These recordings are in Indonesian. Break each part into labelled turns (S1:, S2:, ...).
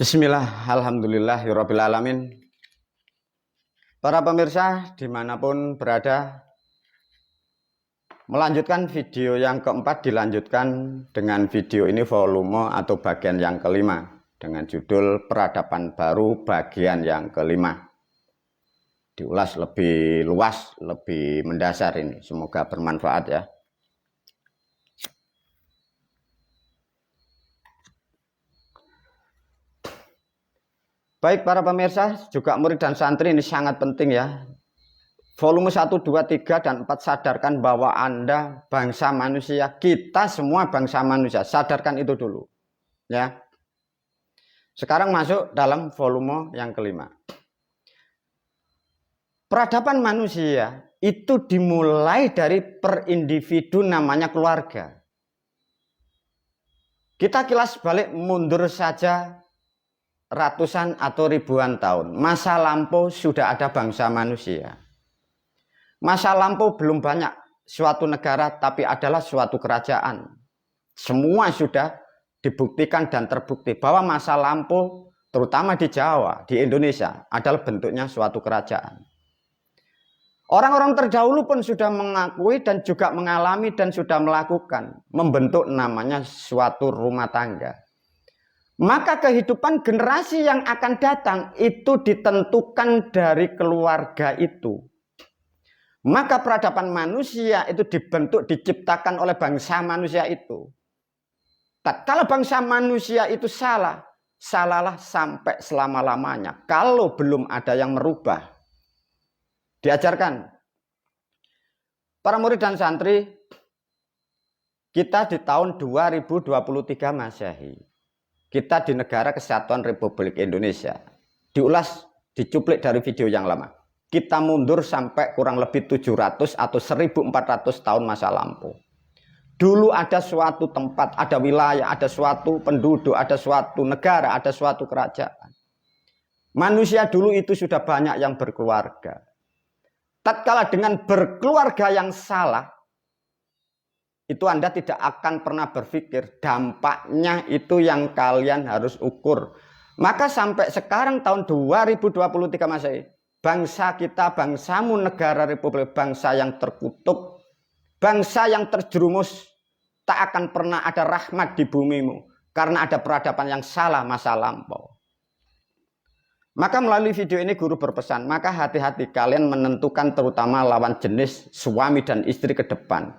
S1: Bismillah, alhamdulillahirabbil alamin. Para pemirsa dimanapun berada, melanjutkan video yang keempat dilanjutkan dengan video ini volume atau bagian yang kelima dengan judul Peradaban Baru bagian yang kelima. Diulas lebih luas, lebih mendasar ini. Semoga bermanfaat ya. Baik para pemirsa, juga murid dan santri, ini sangat penting ya. Volume 1, 2, 3, dan 4 sadarkan bahwa Anda bangsa manusia, kita semua bangsa manusia. Sadarkan itu dulu. Ya. Sekarang masuk dalam volume yang kelima. Peradaban manusia itu dimulai dari per individu namanya keluarga. Kita kilas balik mundur saja ratusan atau ribuan tahun. Masa lampau sudah ada bangsa manusia. Masa lampau belum banyak suatu negara, tapi adalah suatu kerajaan. Semua sudah dibuktikan dan terbukti bahwa masa lampau, terutama di Jawa, di Indonesia, adalah bentuknya suatu kerajaan. Orang-orang terdahulu pun sudah mengakui dan juga mengalami dan sudah melakukan, membentuk namanya suatu rumah tangga. Maka kehidupan generasi yang akan datang itu ditentukan dari keluarga itu. Maka peradaban manusia itu dibentuk, diciptakan oleh bangsa manusia itu. Kalau bangsa manusia itu salah, salahlah sampai selama-lamanya. Kalau belum ada yang merubah. Diajarkan. Para murid dan santri, kita di tahun 2023 Masehi. Kita di negara Kesatuan Republik Indonesia. Diulas, dicuplik dari video yang lama. Kita mundur sampai kurang lebih 700 atau 1400 tahun masa lampau. Dulu ada suatu tempat, ada wilayah, ada suatu penduduk, ada suatu negara, ada suatu kerajaan. Manusia dulu itu sudah banyak yang berkeluarga. Tatkala dengan berkeluarga yang salah, itu Anda tidak akan pernah berpikir dampaknya itu yang kalian harus ukur. Maka sampai sekarang tahun 2023 Masehi, bangsa kita, bangsamu negara Republik, bangsa yang terkutuk, bangsa yang terjerumus, tak akan pernah ada rahmat di bumimu karena ada peradaban yang salah masa lampau. Maka melalui video ini guru berpesan, maka hati-hati kalian menentukan terutama lawan jenis suami dan istri ke depan.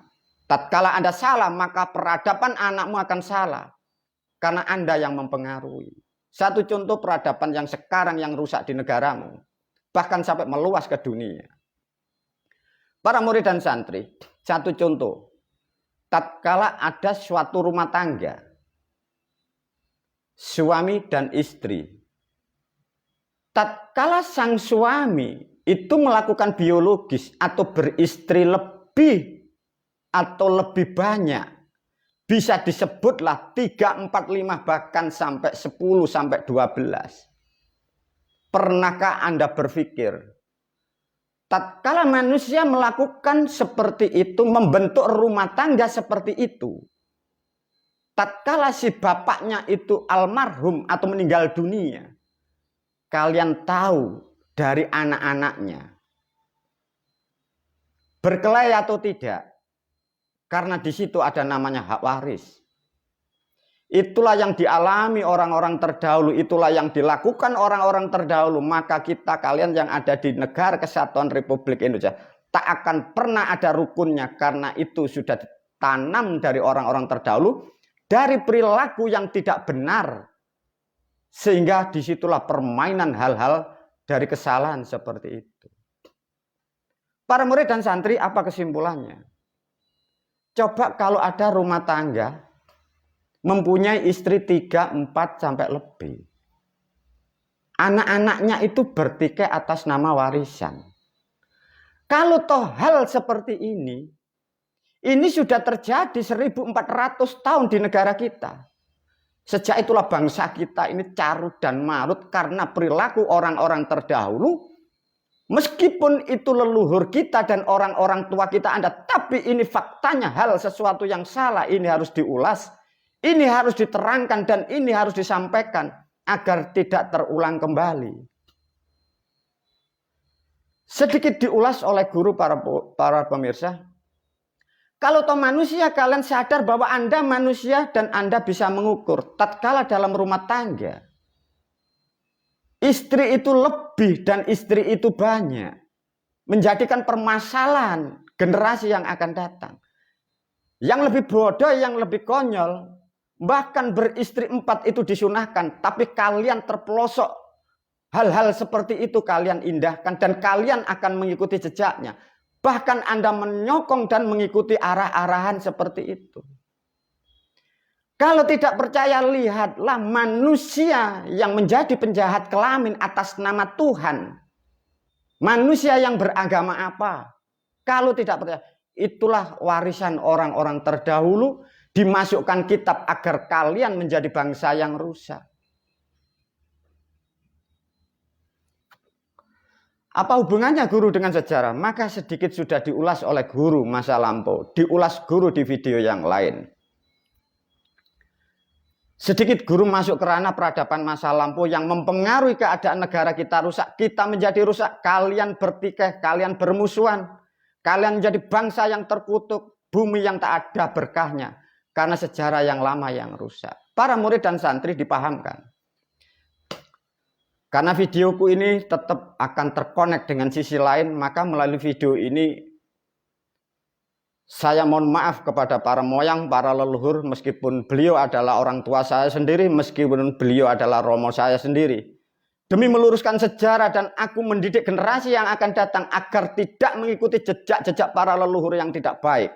S1: Tatkala Anda salah, maka peradaban anakmu akan salah. Karena Anda yang mempengaruhi. Satu contoh peradaban yang sekarang yang rusak di negaramu. Bahkan sampai meluas ke dunia. Para murid dan santri, satu contoh. Tatkala ada suatu rumah tangga. Suami dan istri. Tatkala sang suami itu melakukan biologis atau beristri lebih atau lebih banyak, bisa disebutlah 3, 4, 5 bahkan sampai 10 sampai 12. Pernahkah Anda berpikir tatkala manusia melakukan seperti itu, membentuk rumah tangga seperti itu, tatkala si bapaknya itu almarhum atau meninggal dunia, kalian tahu dari anak-anaknya berkelahi atau tidak? Karena di situ ada namanya hak waris. Itulah yang dialami orang-orang terdahulu. Itulah yang dilakukan orang-orang terdahulu. Maka kita, kalian yang ada di negara Kesatuan Republik Indonesia, tak akan pernah ada rukunnya. Karena itu sudah ditanam dari orang-orang terdahulu. Dari perilaku yang tidak benar. Sehingga disitulah permainan hal-hal dari kesalahan seperti itu. Para murid dan santri, apa kesimpulannya? Coba kalau ada rumah tangga mempunyai istri 3, 4 sampai lebih. Anak-anaknya itu bertikai atas nama warisan. Kalau toh hal seperti ini sudah terjadi 1400 tahun di negara kita. Sejak itulah bangsa kita ini carut dan marut karena perilaku orang-orang terdahulu. Meskipun itu leluhur kita dan orang-orang tua kita Anda, tapi ini faktanya hal sesuatu yang salah, ini harus diulas, ini harus diterangkan dan ini harus disampaikan. agar tidak terulang kembali. Sedikit diulas oleh guru para pemirsa. Kalau toh manusia, kalian sadar bahwa Anda manusia dan Anda bisa mengukur. Tatkala dalam rumah tangga, istri itu lebih dan istri itu banyak, menjadikan permasalahan generasi yang akan datang. Yang lebih bodoh, yang lebih konyol, bahkan beristri 4 itu disunahkan, tapi kalian terpelosok. Hal-hal seperti itu kalian indahkan dan kalian akan mengikuti jejaknya. Bahkan Anda menyokong dan mengikuti arah-arahan seperti itu. Kalau tidak percaya, lihatlah manusia yang menjadi penjahat kelamin atas nama Tuhan. Manusia yang beragama apa? Kalau tidak percaya, itulah warisan orang-orang terdahulu, dimasukkan kitab agar kalian menjadi bangsa yang rusak. Apa hubungannya guru dengan sejarah? Maka sedikit sudah diulas oleh guru masa lampau, diulas guru di video yang lain. Sedikit guru masuk ke ranah peradaban masa lampau yang mempengaruhi keadaan negara kita rusak, kita menjadi rusak, kalian bertikai, kalian bermusuhan, kalian menjadi bangsa yang terkutuk, bumi yang tak ada berkahnya, karena sejarah yang lama yang rusak. Para murid dan santri dipahamkan. Karena videoku ini tetap akan terkonek dengan sisi lain, maka melalui video ini saya mohon maaf kepada para moyang, para leluhur, meskipun beliau adalah orang tua saya sendiri, meskipun beliau adalah romo saya sendiri. Demi meluruskan sejarah dan aku mendidik generasi yang akan datang agar tidak mengikuti jejak-jejak para leluhur yang tidak baik.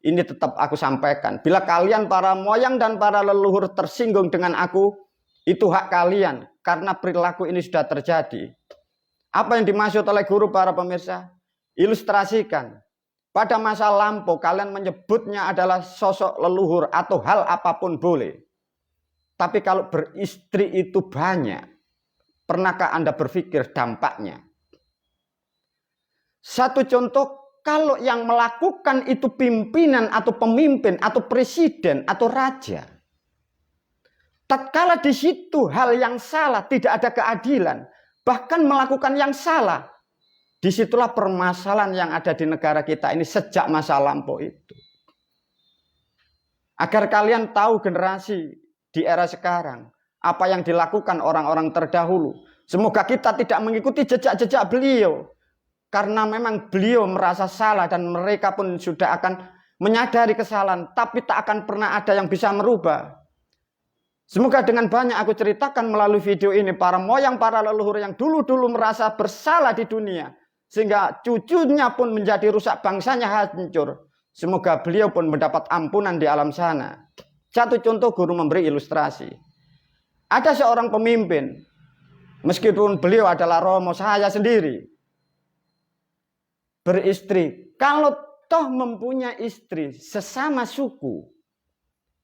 S1: Ini tetap aku sampaikan. Bila kalian para moyang dan para leluhur tersinggung dengan aku, itu hak kalian. Karena perilaku ini sudah terjadi. Apa yang dimaksud oleh guru para pemirsa? Ilustrasikan. Pada masa lampau kalian menyebutnya adalah sosok leluhur atau hal apapun boleh. Tapi kalau beristri itu banyak, pernahkah Anda berpikir dampaknya? Satu contoh, kalau yang melakukan itu pimpinan atau pemimpin atau presiden atau raja. Tatkala di situ hal yang salah, tidak ada keadilan, bahkan melakukan yang salah, disitulah permasalahan yang ada di negara kita ini sejak masa lampau itu. Agar kalian tahu generasi di era sekarang, apa yang dilakukan orang-orang terdahulu. Semoga kita tidak mengikuti jejak-jejak beliau. Karena memang beliau merasa salah dan mereka pun sudah akan menyadari kesalahan, tapi tak akan pernah ada yang bisa merubah. Semoga dengan banyak aku ceritakan melalui video ini, para moyang, para leluhur yang dulu-dulu merasa bersalah di dunia, sehingga cucunya pun menjadi rusak, bangsanya hancur. Semoga beliau pun mendapat ampunan di alam sana. Satu contoh guru memberi ilustrasi. Ada seorang pemimpin, meskipun beliau adalah romo saya sendiri, beristri. Kalau toh mempunyai istri sesama suku,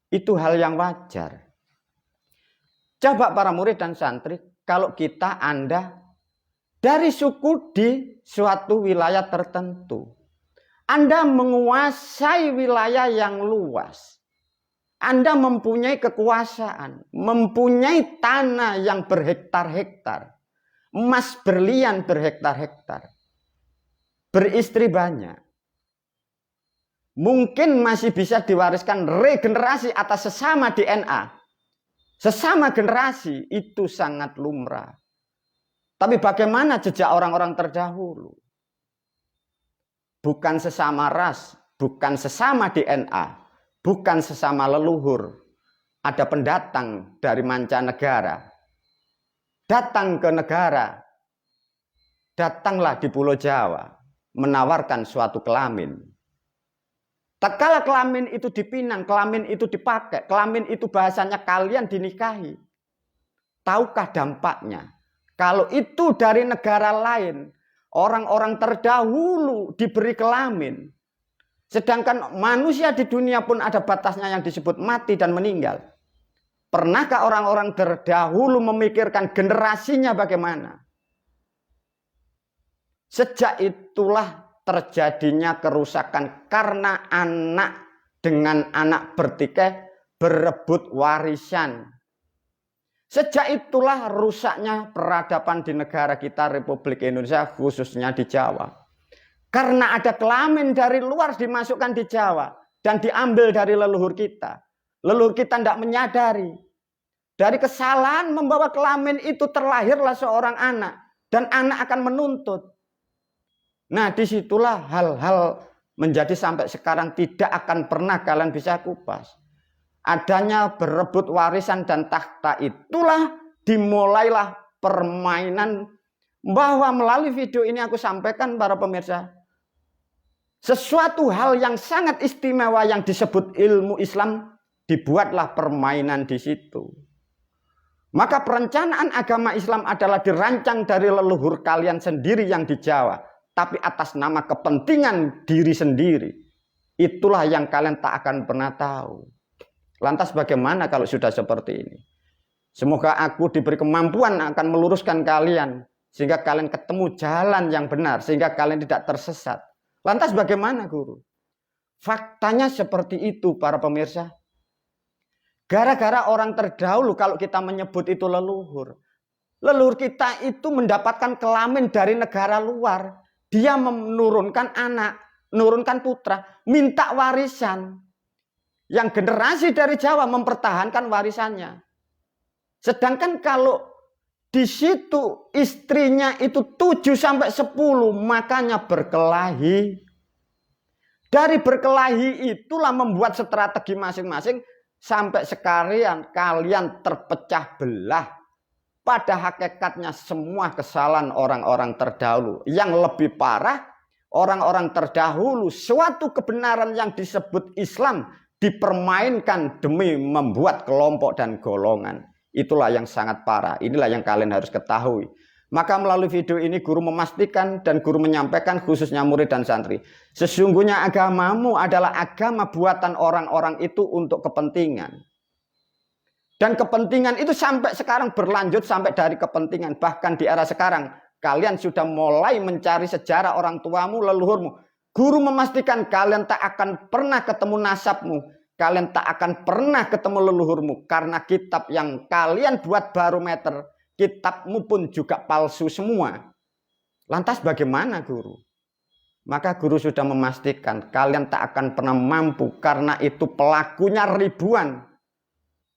S1: itu hal yang wajar. Coba para murid dan santri, kalau kita, Anda, dari suku di suatu wilayah tertentu. Anda menguasai wilayah yang luas. Anda mempunyai kekuasaan, mempunyai tanah yang berhektar-hektar. Emas berlian berhektar-hektar. Beristri banyak. Mungkin masih bisa diwariskan regenerasi atas sesama DNA. Sesama generasi itu sangat lumrah. Tapi bagaimana jejak orang-orang terdahulu? Bukan sesama ras, bukan sesama DNA, bukan sesama leluhur. Ada pendatang dari mancanegara. Datang ke negara. Datanglah di Pulau Jawa, menawarkan suatu kelamin. Tatkala kelamin itu dipinang, kelamin itu dipakai, kelamin itu bahasanya kalian dinikahi. Tahukah dampaknya? Kalau itu dari negara lain, orang-orang terdahulu diberi kelamin. Sedangkan manusia di dunia pun ada batasnya yang disebut mati dan meninggal. Pernahkah orang-orang terdahulu memikirkan generasinya bagaimana? Sejak itulah terjadinya kerusakan karena anak dengan anak bertikai berebut warisan. Sejak itulah rusaknya peradaban di negara kita Republik Indonesia, khususnya di Jawa. Karena ada kelamin dari luar dimasukkan di Jawa dan diambil dari leluhur kita. Leluhur kita tidak menyadari. Dari kesalahan membawa kelamin itu terlahirlah seorang anak. Dan anak akan menuntut. Nah, disitulah hal-hal menjadi sampai sekarang tidak akan pernah kalian bisa kupas. Adanya berebut warisan dan takhta itulah dimulailah permainan, bahwa melalui video ini aku sampaikan para pemirsa, sesuatu hal yang sangat istimewa yang disebut ilmu Islam dibuatlah permainan di situ. Maka perencanaan agama Islam adalah dirancang dari leluhur kalian sendiri yang di Jawa, tapi atas nama kepentingan diri sendiri. Itulah yang kalian tak akan pernah tahu. Lantas bagaimana kalau sudah seperti ini? Semoga aku diberi kemampuan akan meluruskan kalian, sehingga kalian ketemu jalan yang benar, sehingga kalian tidak tersesat. Lantas bagaimana guru? Faktanya seperti itu para pemirsa. Gara-gara orang terdahulu kalau kita menyebut itu leluhur. Leluhur kita itu mendapatkan kelamin dari negara luar. Dia menurunkan anak, menurunkan putra, minta warisan. Yang generasi dari Jawa mempertahankan warisannya. Sedangkan kalau di situ istrinya itu 7 sampai 10, makanya berkelahi. Dari berkelahi itulah membuat strategi masing-masing sampai sekarang kalian terpecah belah. Pada hakikatnya semua kesalahan orang-orang terdahulu. Yang lebih parah, orang-orang terdahulu suatu kebenaran yang disebut Islam dipermainkan demi membuat kelompok dan golongan. Itulah yang sangat parah. Inilah yang kalian harus ketahui. Maka melalui video ini guru memastikan dan guru menyampaikan khususnya murid dan santri. Sesungguhnya agamamu adalah agama buatan orang-orang itu untuk kepentingan. Dan kepentingan itu sampai sekarang berlanjut sampai dari kepentingan. Bahkan di era sekarang kalian sudah mulai mencari sejarah orang tuamu, leluhurmu. Guru memastikan kalian tak akan pernah ketemu nasabmu. Kalian tak akan pernah ketemu leluhurmu. Karena kitab yang kalian buat barometer, kitabmu pun juga palsu semua. Lantas bagaimana guru? Maka guru sudah memastikan kalian tak akan pernah mampu. Karena itu pelakunya ribuan.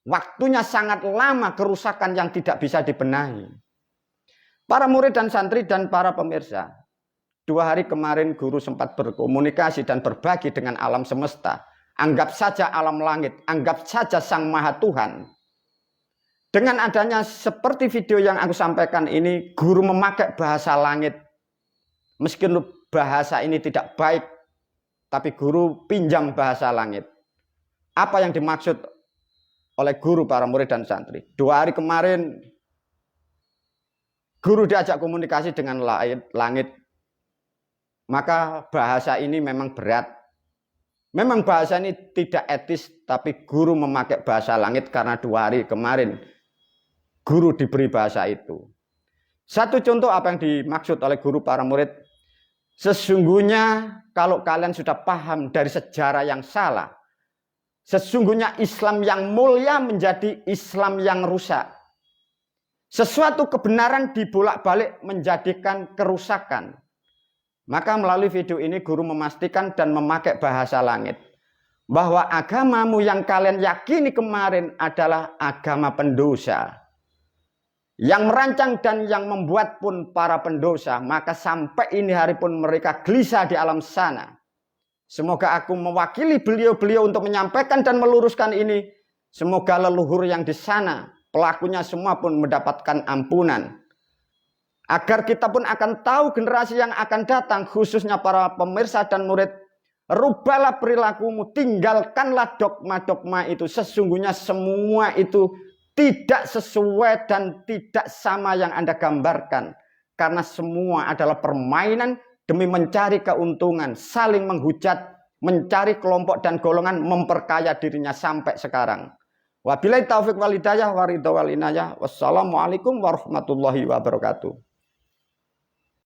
S1: Waktunya sangat lama, kerusakan yang tidak bisa dibenahi. Para murid dan santri dan para pemirsa, 2 hari kemarin guru sempat berkomunikasi dan berbagi dengan alam semesta. Anggap saja alam langit, anggap saja Sang Maha Tuhan. Dengan adanya seperti video yang aku sampaikan ini, guru memakai bahasa langit. Meskipun bahasa ini tidak baik, tapi guru pinjam bahasa langit. Apa yang dimaksud oleh guru para murid dan santri? 2 hari kemarin, guru diajak komunikasi dengan langit. Maka bahasa ini memang berat. Memang bahasa ini tidak etis, tapi guru memakai bahasa langit karena 2 hari kemarin guru diberi bahasa itu. Satu contoh apa yang dimaksud oleh guru para murid. Sesungguhnya kalau kalian sudah paham dari sejarah yang salah, sesungguhnya Islam yang mulia menjadi Islam yang rusak. Sesuatu kebenaran dibolak-balik menjadikan kerusakan. Maka melalui video ini guru memastikan dan memakai bahasa langit. Bahwa agamamu yang kalian yakini kemarin adalah agama pendosa. Yang merancang dan yang membuat pun para pendosa. Maka sampai ini hari pun mereka gelisah di alam sana. Semoga aku mewakili beliau-beliau untuk menyampaikan dan meluruskan ini. Semoga leluhur yang di sana, pelakunya semua pun mendapatkan ampunan. Agar kita pun akan tahu generasi yang akan datang, khususnya para pemirsa dan murid. Rubahlah perilakumu, tinggalkanlah dogma-dogma itu. Sesungguhnya semua itu tidak sesuai dan tidak sama yang Anda gambarkan. Karena semua adalah permainan demi mencari keuntungan, saling menghujat, mencari kelompok dan golongan, memperkaya dirinya sampai sekarang. Wabillahi taufiq wal hidayah wa ridha wal inayah. Wassalamualaikum warahmatullahi wabarakatuh.